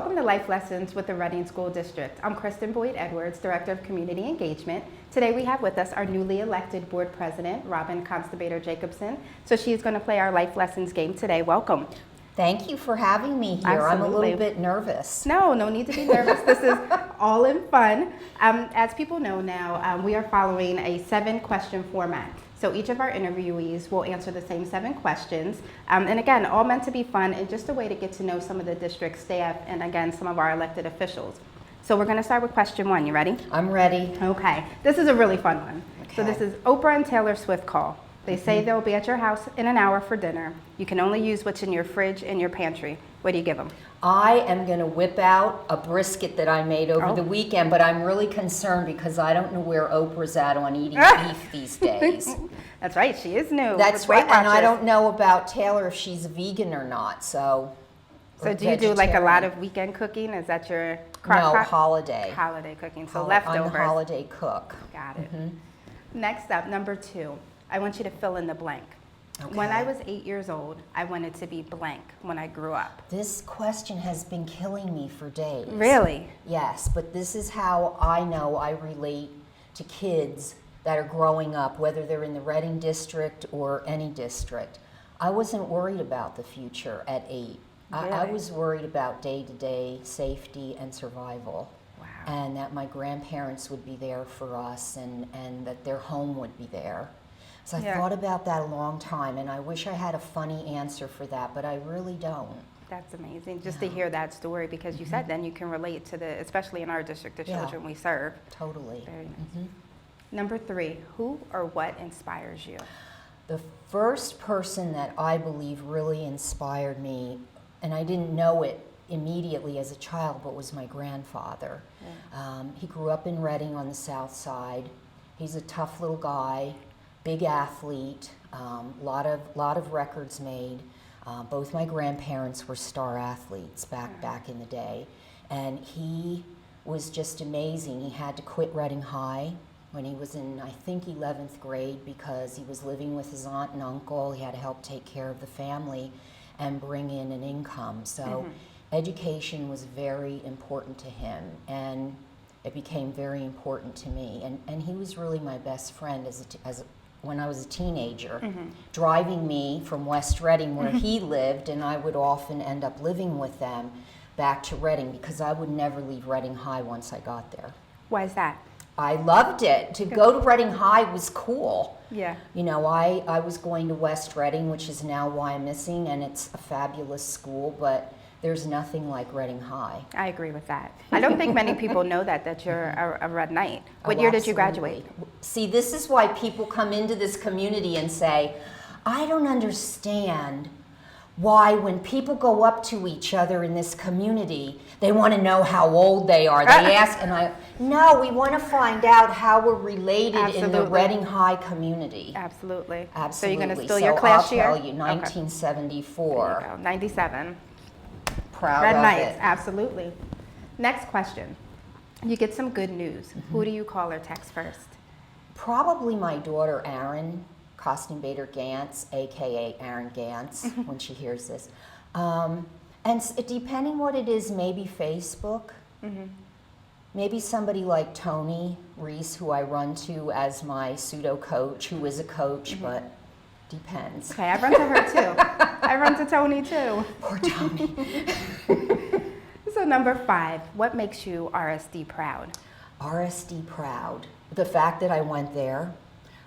Welcome to Life Lessons with the Reading School District. I'm Kristin Boyd Edwards, Director of Community Engagement. Today we have with us our newly elected Board President, Costenbader-Jacobson. So she is going to play our Life Lessons game today. Welcome. Thank you for having me here. Absolutely. I'm a little bit nervous. No need to be nervous. This is all in fun. As people know now, we are following a 7-question format. So each of our interviewees will answer the same 7 questions. And again, all meant to be fun and just a way to get to know some of the district staff and again, some of our elected officials. So we're going to start with question 1. You ready? I'm ready. Okay. This is a really fun one. Okay. So this is Oprah and Taylor Swift call. They say they'll be at your house in an hour for dinner. You can only use what's in your fridge and your pantry. What do you give them? I am going to whip out a brisket that I made over the weekend, but I'm really concerned because I don't know where Oprah's at on eating beef these days. That's right, she is new. That's right, and I don't know about Taylor if she's vegan or not, so. So do you do like a lot of weekend cooking? Is that your holiday. Holiday cooking, so leftovers. I'm the holiday cook. Got it. Next up, number 2. I want you to fill in the blank. Okay. When I was 8 years old, I wanted to be blank when I grew up. This question has been killing me for days. Really? Yes, but this is how I know I relate to kids that are growing up, whether they're in the Reading district or any district. I wasn't worried about the future at 8. Really? I was worried about day-to-day safety and survival. Wow. And that my grandparents would be there for us and that their home would be there. So I thought about that a long time, and I wish I had a funny answer for that, but I really don't. That's amazing, just to hear that story, because you said then you can relate to especially in our district, the children we serve. Totally. Very nice. Number 3, who or what inspires you? The first person that I believe really inspired me, and I didn't know it immediately as a child, but was my grandfather. Yeah. He grew up in Reading on the south side. He's a tough little guy. Big athlete, lot of records made. Both my grandparents were star athletes back in the day, and he was just amazing. He had to quit Reading High when he was in, I think, 11th grade because he was living with his aunt and uncle. He had to help take care of the family and bring in an income. So education was very important to him, and it became very important to me. And he was really my best friend when I was a teenager, driving me from West Reading where he lived, and I would often end up living with them back to Reading because I would never leave Reading High once I got there. Why is that? I loved it. To go to Reading High was cool. Yeah. You know, I was going to West Reading, which is now Wyomissing, and it's a fabulous school, but there's nothing like Reading High. I agree with that. I don't think many people know that you're a Red Knight. What year did you graduate? See, this is why people come into this community and say, I don't understand why when people go up to each other in this community, they want to know how old they are. They ask, and no, we want to find out how we're related in the Reading High community. Absolutely. Absolutely. So you're going to steal your class year? I'll tell you, 1974. There you go. 97. Proud Red of Knights, it. absolutely. Next question. You get some good news. Who do you call or text first? Probably my daughter, Erin Costenbader-Gantz, a.k.a. Erin Gantz, when she hears this. And depending what it is, maybe Facebook. Maybe somebody like Tony Reese, who I run to as my pseudo-coach, who is a coach, but depends. Okay, I run to her too. I run to Tony too. Poor Tony. So number 5, what makes you RSD proud? RSD proud. The fact that I went there.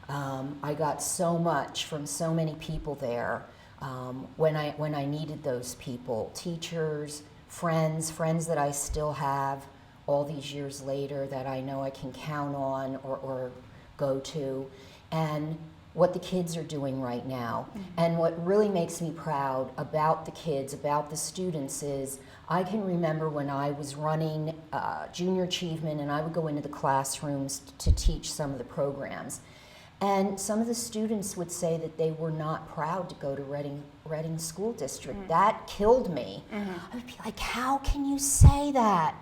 I got so much from so many people there when I needed those people. Teachers, friends that I still have all these years later that I know I can count on or go to. And what the kids are doing right now. And what really makes me proud about the kids, about the students is I can remember when I was running junior achievement and I would go into the classrooms to teach some of the programs. And some of the students would say that they were not proud to go to Reading School District. That killed me. I would be like, how can you say that?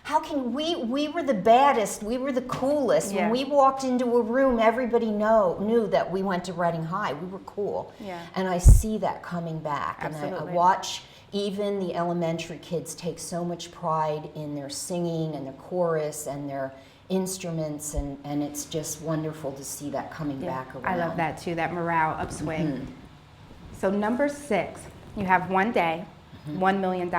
How can we were the baddest, we were the coolest. Yeah. When we walked into a room, everybody knew that we went to Reading High. We were cool. Yeah. And I see that coming back. Absolutely. And I watch even the elementary kids take so much pride in their singing and their chorus and their instruments, and it's just wonderful to see that coming back around. I love that too, that morale upswing. So number 6, you have one day, $1 million.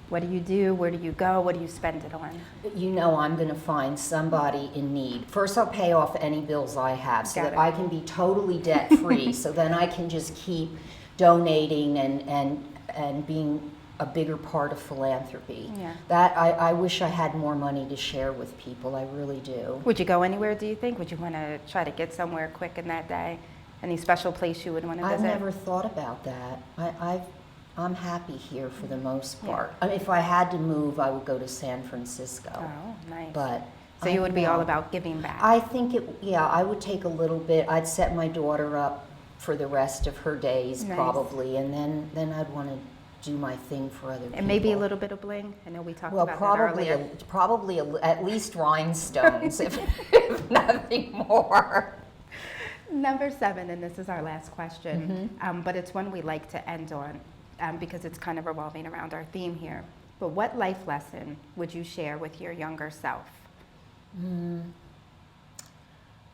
What do you do? Where do you go? What do you spend it on? You know I'm going to find somebody in need. First, I'll pay off any bills I have so that I can be totally debt-free, so then I can just keep donating and being a bigger part of philanthropy. Yeah. That I wish I had more money to share with people. I really do. Would you go anywhere, do you think? Would you want to try to get somewhere quick in that day? Any special place you would want to visit? I've never thought about that. I'm happy here for the most part. I mean, if I had to move, I would go to San Francisco. Oh, nice. But so you would be all about giving back? I think I would take a little bit. I'd set my daughter up for the rest of her days, probably, and then I'd want to do my thing for other people. And maybe a little bit of bling? I know we talked about that earlier. Probably at least rhinestones, if nothing more. Number 7, and this is our last question, but it's one we like to end on because it's kind of revolving around our theme here. But what life lesson would you share with your younger self?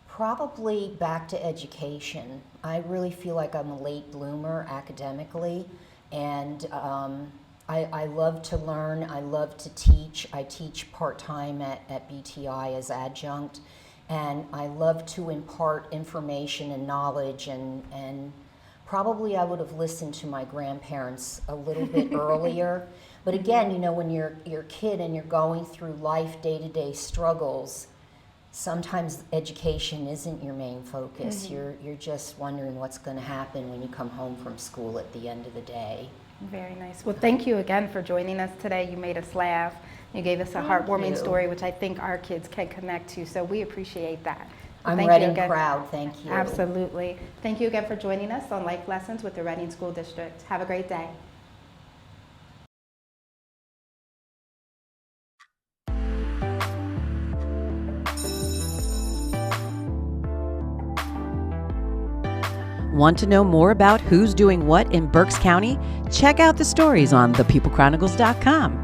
Probably back to education. I really feel like I'm a late bloomer academically, and I love to learn. I love to teach. I teach part-time at BTI as adjunct, and I love to impart information and knowledge, and probably I would have listened to my grandparents a little bit earlier. But again, you know, when you're a kid and you're going through life, day-to-day struggles, sometimes education isn't your main focus. You're just wondering what's going to happen when you come home from school at the end of the day. Very nice. Well, thank you again for joining us today. You made us laugh. You gave us a heartwarming story, which I think our kids can connect to, so we appreciate that. I'm Reading proud. Thank you. Absolutely. Thank you again for joining us on Life Lessons with the Reading School District. Have a great day. Want to know more about who's doing what in Berks County? Check out the stories on thepeoplechronicles.com.